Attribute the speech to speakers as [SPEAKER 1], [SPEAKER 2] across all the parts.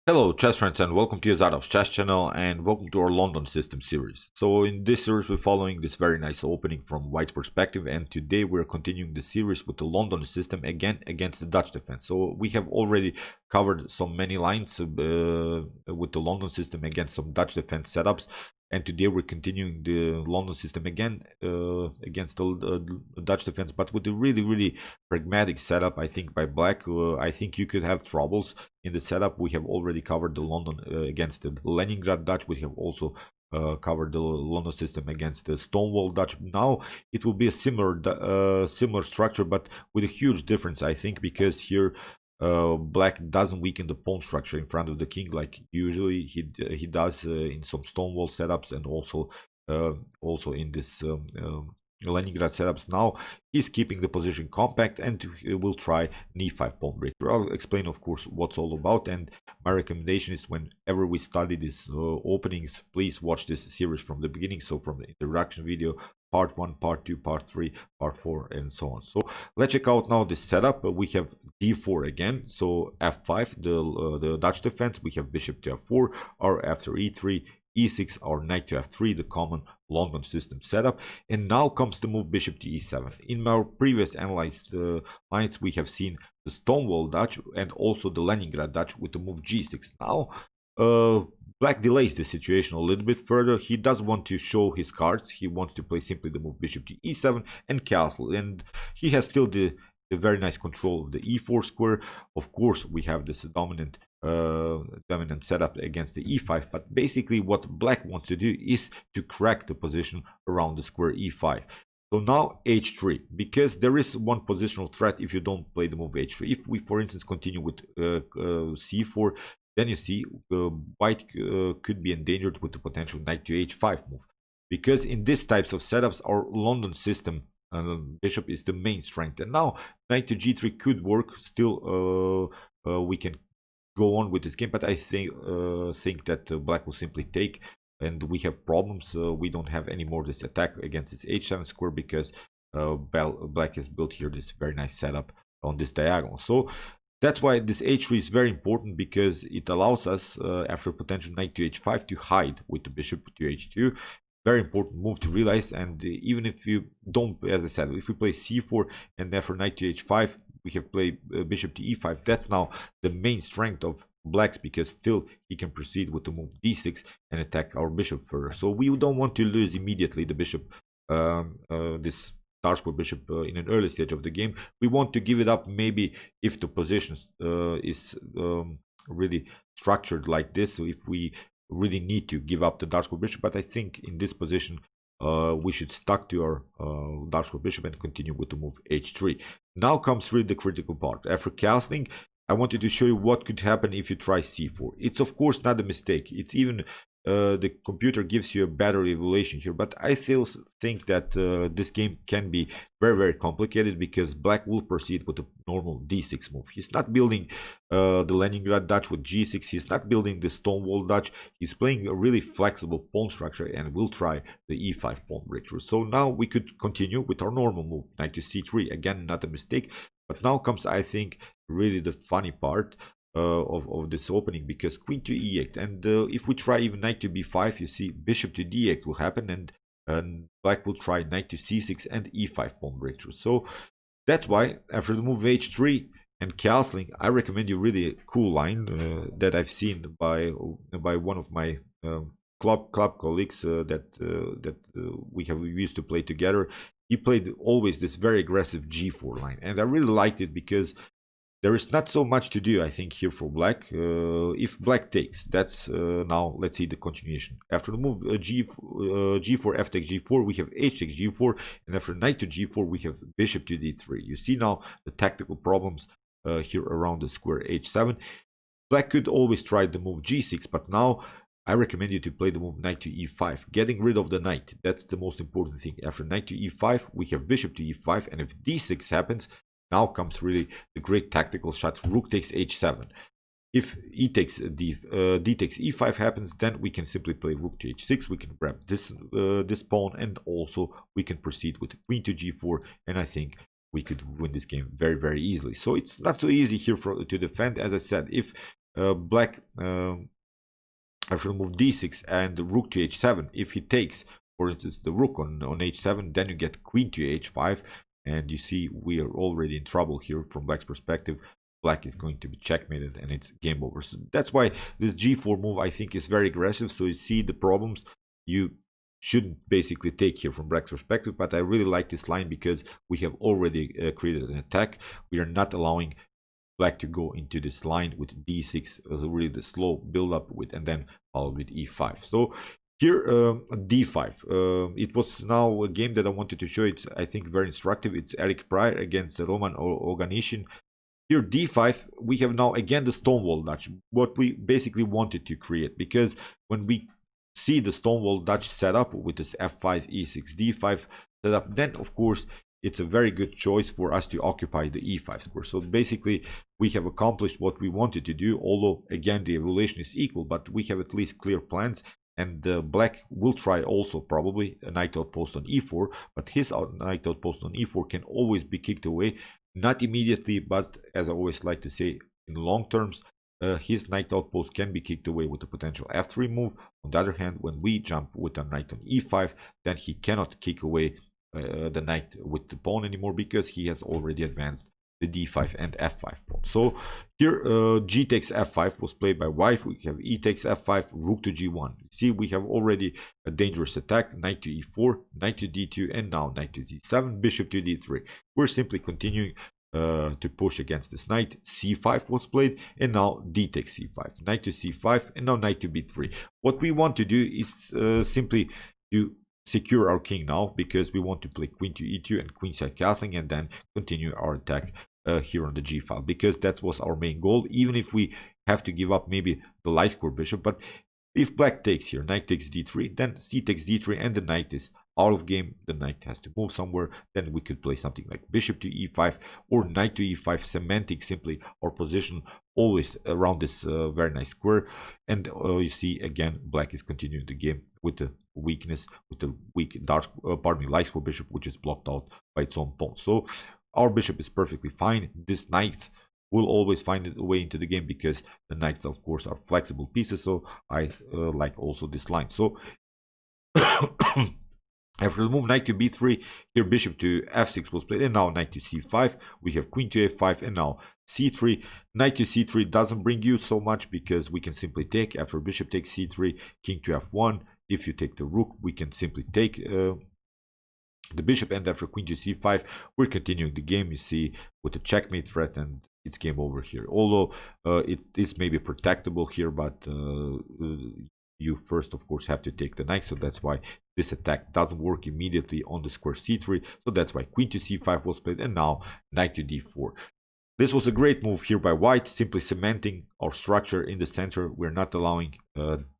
[SPEAKER 1] Hello chess friends and welcome to Jozarov's chess channel and welcome to our London system series. So in this series we're following this very nice opening from White's perspective, and today we're continuing the series with the London system again against the Dutch defense. So we have already covered so many lines with the London system against some Dutch defense setups, and today we're continuing the London system again against the Dutch defense, but with a really pragmatic setup. I think by Black, I think you could have troubles in the setup. We have already covered the London against the Leningrad Dutch. We have also covered the London system against the Stonewall Dutch. Now it will be a similar structure, but with a huge difference, I think, because here Black doesn't weaken the pawn structure in front of the king like usually he does in some Stonewall setups, and also in this Leningrad setups. Now he's keeping the position compact and will try an e5 pawn breaker. I'll explain, of course, what's all about, and my recommendation is whenever we study these openings, please watch this series from the beginning, so from the introduction video, part 1, part 2, part 3, part 4, and so on. So let's check out now this setup. We have d4 again, so f5, the Dutch defense. We have bishop to f4, or after e3, e6, or knight to f3, the common London system setup. And now comes the move bishop to e7. In our previous analyzed lines, we have seen the Stonewall Dutch and also the Leningrad Dutch with the move g6. Now Black delays the situation a little bit further. He does want to show his cards. He wants to play simply the move bishop to e7 and castle, and he has still the very nice control of the e4 square. Of course, we have this dominant setup against the e5, but basically what Black wants to do is to crack the position around the square e5. So now h3, because there is one positional threat if you don't play the move h3. If we, for instance, continue with c4, then you see White could be endangered with the potential knight to h5 move, because in these types of setups our London system bishop is the main strength. And now knight to g3 could work. Still we can go on with this game, but I think that Black will simply take, and we have problems. We don't have any more this attack against this h7 square, because Black has built here this very nice setup on this diagonal. So that's why this h3 is very important, because it allows us after potential knight to h5 to hide with the bishop to h2. Very important move to realize. And even if you don't, as I said, if we play c4 and after knight to h5 we have played bishop to e5, that's now the main strength of Black's, because still he can proceed with the move d6 and attack our bishop further. So we don't want to lose immediately the bishop, this dark square bishop in an early stage of the game. We want to give it up maybe if the position is really structured like this, so if we really need to give up the dark square bishop. But I think in this position we should stuck to our dark square bishop and continue with the move h3. Now comes really the critical part. After castling, I wanted to show you what could happen if you try c4. It's of course not a mistake. It's even the computer gives you a better evaluation here, but I still think that this game can be very complicated, because Black will proceed with the normal d6 move. He's not building the Leningrad Dutch with g6. He's not building the Stonewall Dutch. He's playing a really flexible pawn structure and will try the e5 pawn breakthrough. So now we could continue with our normal move, knight to c3. Again, not a mistake. But now comes, I think, really the funny part of this opening, because queen to e8, and if we try even knight to b5, you see bishop to d8 will happen, and Black will try knight to c6 and e5 pawn breakthrough. So that's why after the move h3 and castling, I recommend you really a cool line that I've seen by one of my club colleagues that we used to play together. He played always this very aggressive g4 line, and I really liked it, because there is not so much to do, I think, here for Black. If Black takes, that's now let's see the continuation. After the move g4, f takes g4, we have h takes g4, and after knight to g4, we have bishop to d3. You see now the tactical problems here around the square h7. Black could always try the move g6, but now I recommend you to play the move knight to e5, getting rid of the knight. That's the most important thing. After knight to e5, we have bishop to e5, and if d6 happens, now comes really the great tactical shots. Rook takes h7. If d takes e5 happens, then we can simply play rook to h6. We can grab this pawn, and also we can proceed with queen to g4. And I think we could win this game very easily. So it's not so easy here to defend. As I said, if black have to move d6 and rook to h7. If he takes, for instance, the rook on h7, then you get queen to h5, and you see we are already in trouble here from black's perspective. Black is going to be checkmated and it's game over. So that's why this g4 move, I think, is very aggressive. So you see the problems you shouldn't basically take here from black's perspective, but I really like this line because we have already created an attack. We are not allowing black to go into this line with d6, really the slow build up with, and then followed with e5. So here d5, it was now a game that I wanted to show. It's, I think, very instructive. It's Eric Prie against Roman Oganisjn. Here d5, we have now again the Stonewall Dutch, what we basically wanted to create, because when we see the Stonewall Dutch setup with this f5 e6 d5 setup, then of course it's a very good choice for us to occupy the e5 square. So basically we have accomplished what we wanted to do, although again the evaluation is equal, but we have at least clear plans. And black will try also probably a knight outpost on e4, but his knight outpost on e4 can always be kicked away, not immediately, but as I always like to say, in long terms, his knight outpost can be kicked away with a potential f3 move. On the other hand, when we jump with a knight on e5, then he cannot kick away the knight with the pawn anymore, because he has already advanced the d5 and f5 pawn. So here g takes f5 was played by white. We have e takes f5, rook to g1. See, we have already a dangerous attack, knight to e4, knight to d2, and now knight to d7, bishop to d3. We're simply continuing to push against this knight. c5 was played, and now d takes c5, knight to c5, and now knight to b3. What we want to do is simply to secure our king now, because we want to play queen to e2 and queenside castling, and then continue our attack here on the g file, because that was our main goal, even if we have to give up maybe the light square bishop. But if black takes here, knight takes d3, then c takes d3, and the knight is out of game. The knight has to move somewhere. Then we could play something like bishop to e5 or knight to e5, cementing simply our position always around this very nice square. And you see again, black is continuing the game with the weakness, with the weak dark, light square bishop, which is blocked out by its own pawn. So our bishop is perfectly fine. This knight will always find a way into the game, because the knights, of course, are flexible pieces. So I like also this line. So after the move knight to b3, here bishop to f6 was played, and now knight to c5. We have queen to a5, and now c3. Knight to c3 doesn't bring you so much, because we can simply take after bishop takes c3, king to f1. If you take the rook, we can simply take the bishop, and after queen to c5, we're continuing the game, you see, with the checkmate threat, and it's game over here. Although it is maybe protectable here, but you first, of course, have to take the knight. So that's why this attack doesn't work immediately on the square c3. So that's why queen to c5 was played, and now knight to d4. This was a great move here by white, simply cementing our structure in the center. We're not allowing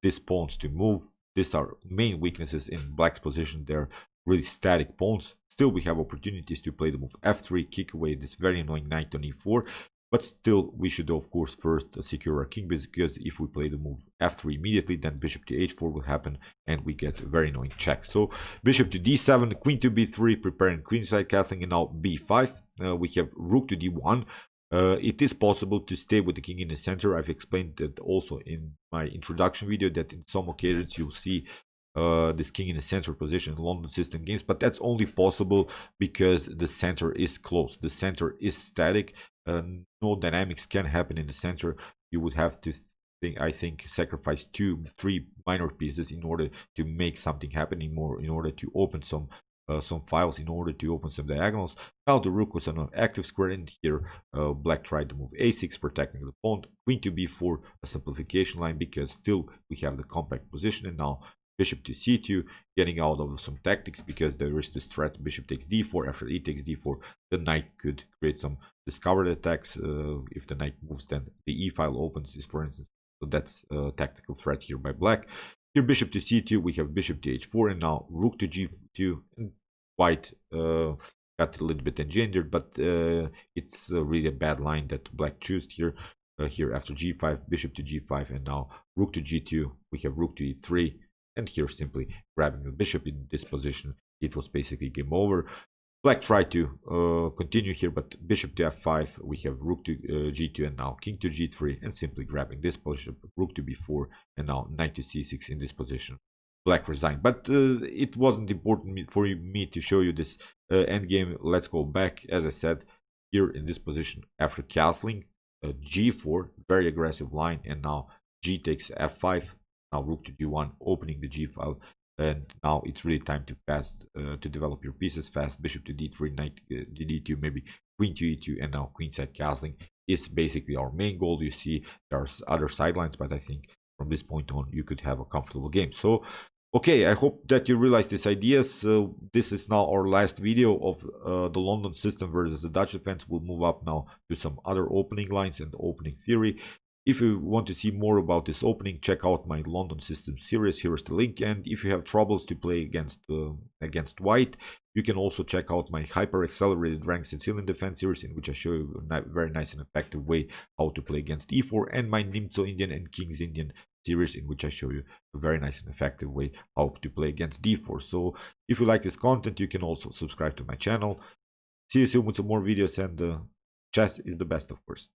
[SPEAKER 1] these pawns to move. These are main weaknesses in black's position. They're really static pawns. Still, we have opportunities to play the move f3, kick away this very annoying knight on e4. But still, we should, of course, first secure our king, because if we play the move f3 immediately, then bishop to h4 will happen, and we get a very annoying check. So bishop to d7, queen to b3, preparing queenside castling, and now b5. We have rook to d1. It is possible to stay with the king in the center. I've explained that also in my introduction video, that in some occasions you'll see this king in the center position in London system games, but that's only possible because the center is closed. The center is static. No dynamics can happen in the center. You would have to I think sacrifice 2-3 minor pieces in order to make something happen, in order to open some files, in order to open some diagonals. Now the rook was on an active square, and here black tried to move a6, protecting the pawn. Queen to b4, a simplification line, because still we have the compact position. And now bishop to c2, getting out of some tactics, because there is this threat bishop takes d4. After e takes d4, the knight could create some discovered attacks. If the knight moves, then the e file opens, for instance. So that's a tactical threat here by black. Here bishop to c2, we have bishop to h4, and now rook to g2. And white got a little bit engendered, but it's really a bad line that black chose here. Here after g5, bishop to g5, and now rook to g2. We have rook to e3, and here simply grabbing the bishop in this position. It was basically game over. Black tried to continue here, but bishop to f5, we have rook to g2, and now king to g3, and simply grabbing this position, rook to b4, and now knight to c6 in this position. Black resigned, but it wasn't important for me to show you this endgame. Let's go back. As I said, here in this position, after castling, g4, very aggressive line, and now g takes f5, now rook to g1, opening the g file. And now it's really time to develop your pieces fast. Bishop to d3, knight to d2, maybe queen to e2, and now queenside castling is basically our main goal. You see there's other sidelines, but I think from this point on you could have a comfortable game. So okay, I hope that you realize these ideas. This is now our last video of the London system versus the Dutch defense. We'll move up now to some other opening lines and opening theory. If you want to see more about this opening, check out my London system series. Here is the link. And if you have troubles to play against white, you can also check out my hyper accelerated rank Sicilian defense series, in which I show you a very nice and effective way how to play against e4, and my Nimzo Indian and King's Indian series, in which I show you a very nice and effective way how to play against d4. So if you like this content, you can also subscribe to my channel. See you soon with some more videos, and chess is the best, of course.